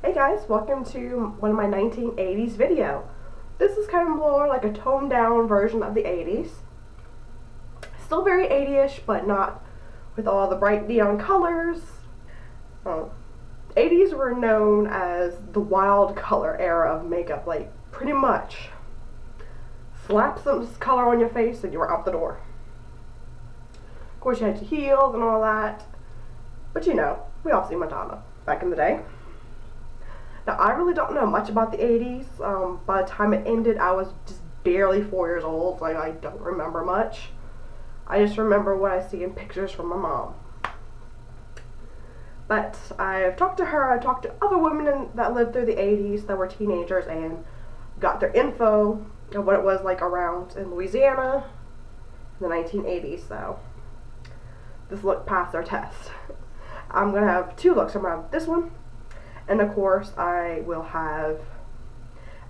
Hey guys, welcome to one of my 1980s video. This is kind of more like a toned down version of the 80s. Still very 80ish, but not with all the bright neon colors. 80s were known as the wild color era of makeup, like pretty much. Slap some color on your face and you were out the door. Of course you had your heels and all that, but you know, we all seen Madonna back in the day. Now, I really don't know much about the 80s. By the time it ended, I was just barely 4 years old. Like, I don't remember much. I just remember what I see in pictures from my mom. But I've talked to her, I've talked to other women that lived through the 80s that were teenagers and got their info of what it was like around in Louisiana in the 1980s. So, this look passed their test. I'm going to have two looks. I'm going to have this one. And of course, I will have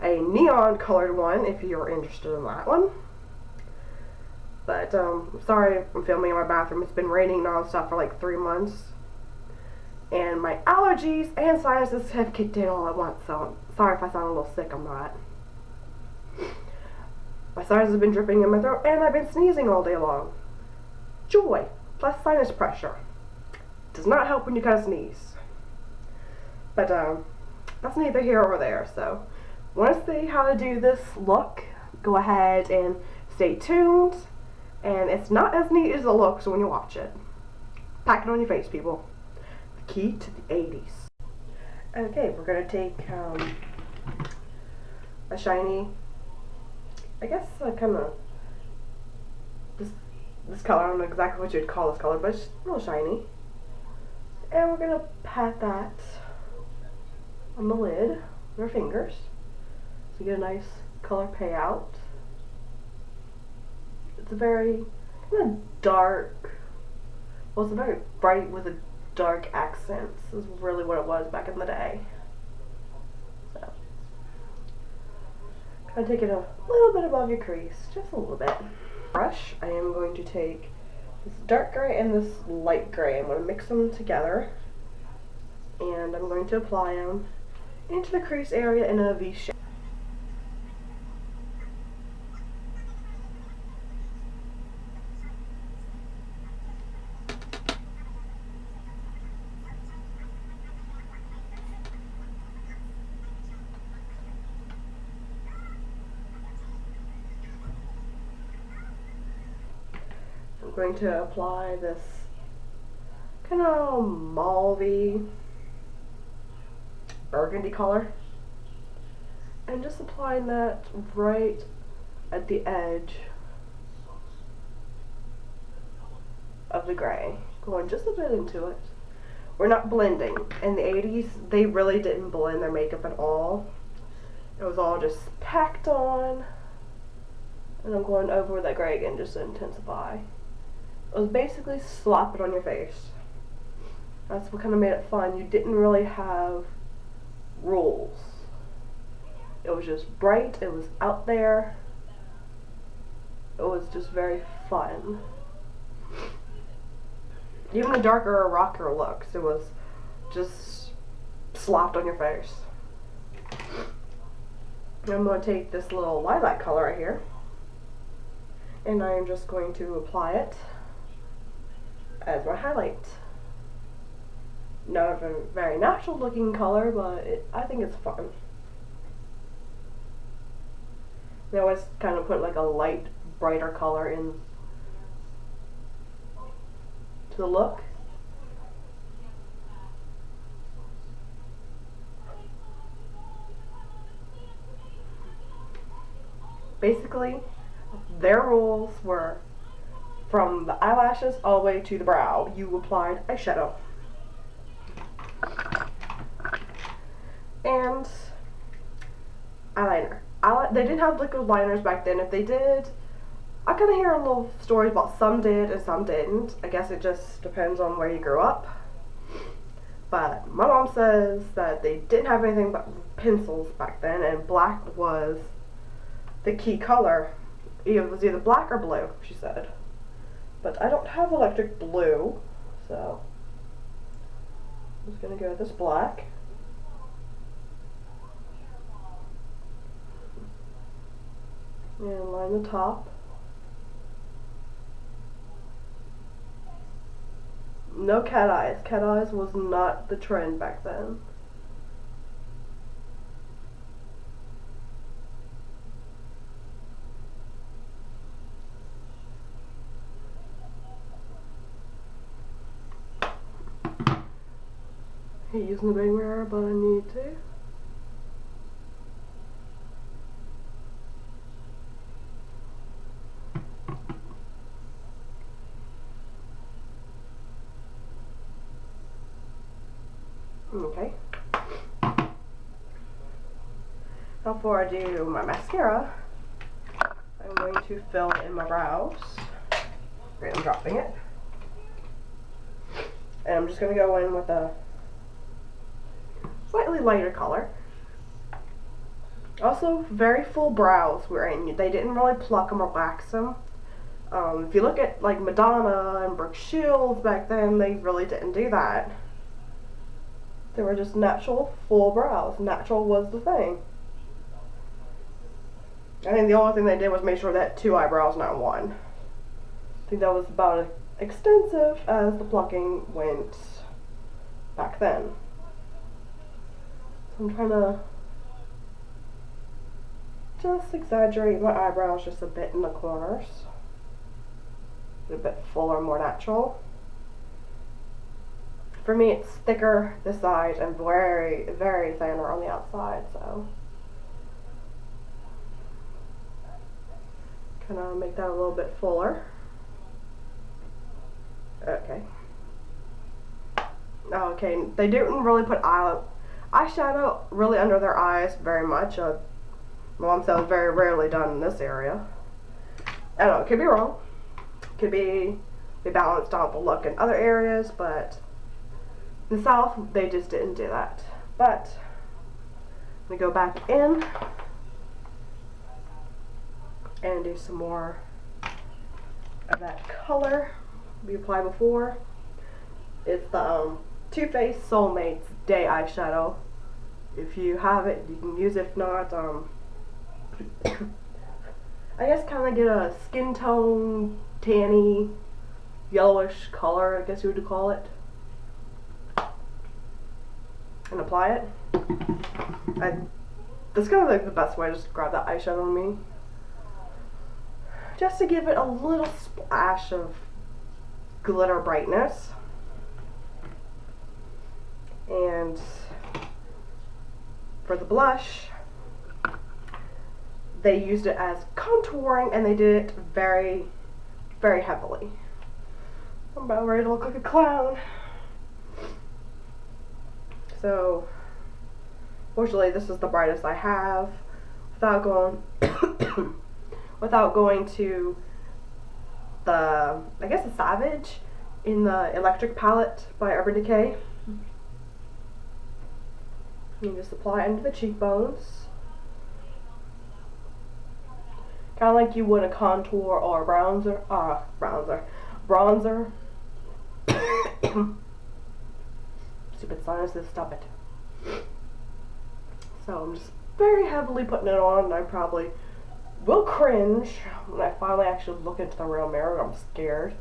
a neon colored one if you're interested in that one. But, sorry, I'm filming in my bathroom. It's been raining nonstop for like 3 months. And my allergies and sinuses have kicked in all at once, so sorry if I sound a little sick, I'm not. My sinuses have been dripping in my throat, and I've been sneezing all day long. Joy, plus sinus pressure. Does not help when you gotta sneeze. But that's neither here or there, so want to see how to do this look, go ahead and stay tuned, and it's not as neat as it looks when you watch it. Pack it on your face, people. The key to the 80s. Okay, we're going to take a shiny, I guess kind of this color, I don't know exactly what you'd call this color, but it's a little shiny. And we're going to pat that on the lid with our fingers so you get a nice color payout. It's a very kind of dark, well, it's a very bright with a dark accents is really what it was back in the day. So, kind of take it a little bit above your crease, just a little bit. Brush, I am going to take this dark gray and this light gray. I'm going to mix them together and I'm going to apply them into the crease area in a V shape. I'm going to apply this kind of mauve-y burgundy color and just applying that right at the edge of the gray, going just a bit into it. We're not blending. In the 80s they really didn't blend their makeup at all. It was all just packed on, and I'm going over that gray again just to intensify. It was basically slap it on your face. That's what kind of made it fun. You didn't really have rules. It was just bright, it was out there, it was just very fun. Even the darker or rockier looks, it was just slapped on your face. I'm going to take this little lilac color right here and I am just going to apply it as my highlight. Not a very natural looking color, but I think it's fun. They always kind of put like a light, brighter color in to the look. Basically, their rules were from the eyelashes all the way to the brow, you applied eyeshadow. And eyeliner. They didn't have liquid liners back then. If they did, I kind of hear little stories about some did and some didn't. I guess it just depends on where you grew up. But my mom says that they didn't have anything but pencils back then, and black was the key color. It was either black or blue, she said. But I don't have electric blue, so I'm just going to go with this black. And line the top. No cat eyes. Cat eyes was not the trend back then. I hate using the big mirror, but I need to. Okay. Now before I do my mascara, I'm going to fill in my brows. Great, I'm dropping it. And I'm just going to go in with a slightly lighter color. Also, very full brows were in. They didn't really pluck them or wax them. If you look at like Madonna and Brooke Shields back then, they really didn't do that. They were just natural, full brows. Natural was the thing. I think the only thing they did was make sure that 2 eyebrows, not 1. I think that was about as extensive as the plucking went back then. So I'm trying to just exaggerate my eyebrows just a bit in the corners. Get a bit fuller, more natural. For me, it's thicker this side and very, very thinner on the outside, so kind of make that a little bit fuller. Okay. Okay, they didn't really put eyeshadow really under their eyes very much. My mom said it was very rarely done in this area. I don't know, it could be wrong. Could be they balanced out the look in other areas, but in the South, they just didn't do that. But I'm gonna go back in and do some more of that color we applied before. It's the Too Faced Soulmates Day Eyeshadow. If you have it, you can use it. If not, I guess kind of get a skin tone, tanny, yellowish color, I guess you would call it. And apply it. That's kind of like the best way to just grab that eyeshadow on me. Just to give it a little splash of glitter brightness. And for the blush, they used it as contouring, and they did it very, very heavily. I'm about ready to look like a clown. So, fortunately, this is the brightest I have without going without going to the, I guess, the Savage in the Electric palette by Urban Decay. You just apply it under the cheekbones, kind of like you would a contour or a bronzer. Stupid sinuses, stop it. So I'm just very heavily putting it on, and I probably will cringe when I finally actually look into the real mirror. I'm scared.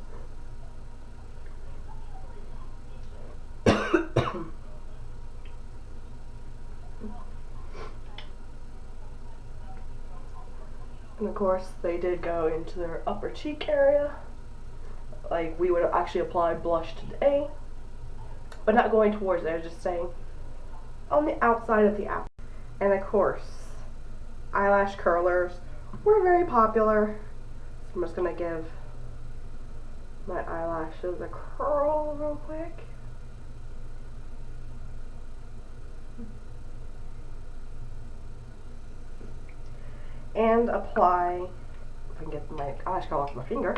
And of course, they did go into their upper cheek area. Like we would actually apply blush today, but not going towards there, just staying on the outside of the apple. And of course, eyelash curlers were very popular. So I'm just gonna give my eyelashes a curl real quick. And apply, if I can get my eyelash curl off my finger,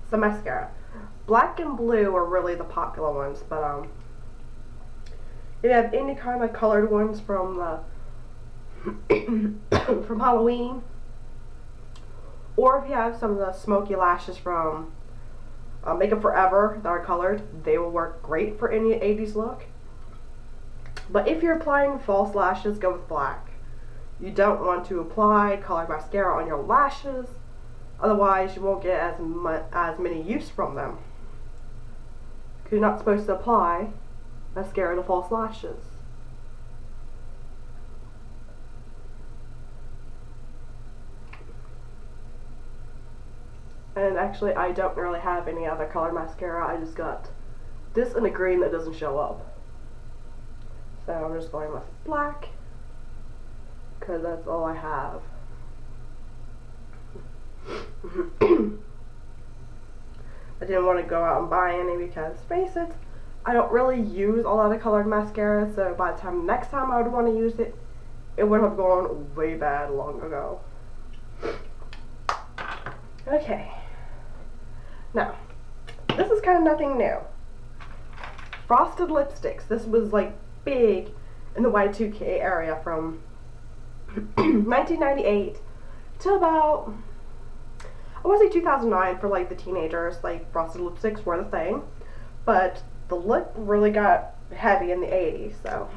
some mascara. Black and blue are really the popular ones, but if you have any kind of colored ones from from Halloween, or if you have some of the smoky lashes from Makeup Forever that are colored, they will work great for any 80s look. But if you're applying false lashes, go with black. You don't want to apply colored mascara on your lashes, otherwise you won't get as many use from them. You're not supposed to apply mascara to false lashes. And actually, I don't really have any other color mascara. I just got this in a green that doesn't show up. So I'm just going with black, because that's all I have. I didn't want to go out and buy any because, face it, I don't really use a lot of colored mascara, so by the time next time I would want to use it, it would have gone way bad long ago. Okay. Now, this is kind of nothing new. Frosted lipsticks. This was like big in the Y2K area from 1998 to about, I want to say 2009 for like the teenagers. Like frosted lipsticks were the thing, but the lip really got heavy in the 80s. So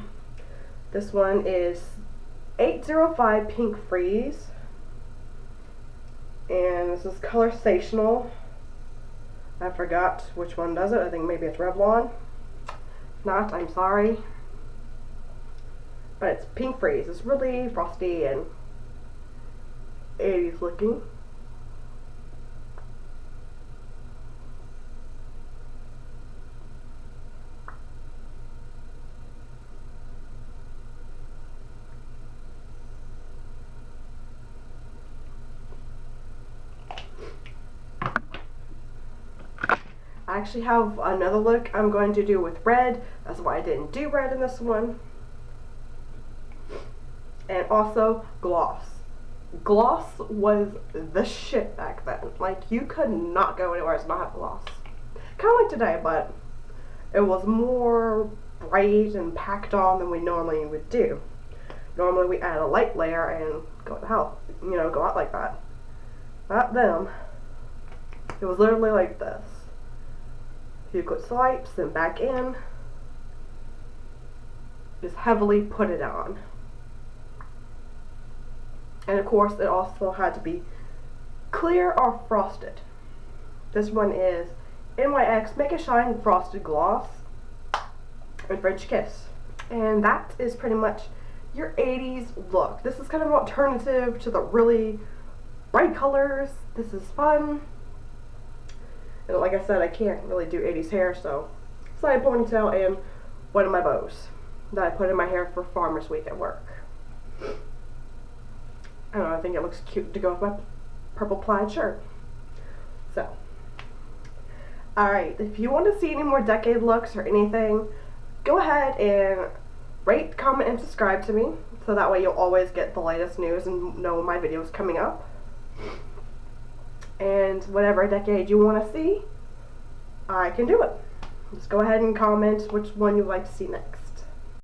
this one is 805 Pink Freeze, and this is colorsational. I forgot which one does it. I think maybe it's Revlon. If not, I'm sorry. But it's Pink Freeze. It's really frosty and 80s looking. I actually have another look I'm going to do with red. That's why I didn't do red in this one. And also gloss. Gloss was the shit back then. Like, you could not go anywhere and not have gloss. Kind of like today, but it was more bright and packed on than we normally would do. Normally we add a light layer and go out, go out like that. Not them. It was literally like this. You put swipes, then back in. Just heavily put it on. And of course, it also had to be clear or frosted. This one is NYX Make a Shine Frosted Gloss and French Kiss. And that is pretty much your 80s look. This is kind of an alternative to the really bright colors. This is fun. And like I said, I can't really do 80s hair, so side ponytail and one of my bows that I put in my hair for Farmer's Week at work. I don't know, I think it looks cute to go with my purple plaid shirt. So, alright, if you want to see any more decade looks or anything, go ahead and rate, comment, and subscribe to me, so that way you'll always get the latest news and know when my video's coming up. And whatever decade you want to see, I can do it. Just go ahead and comment which one you'd like to see next.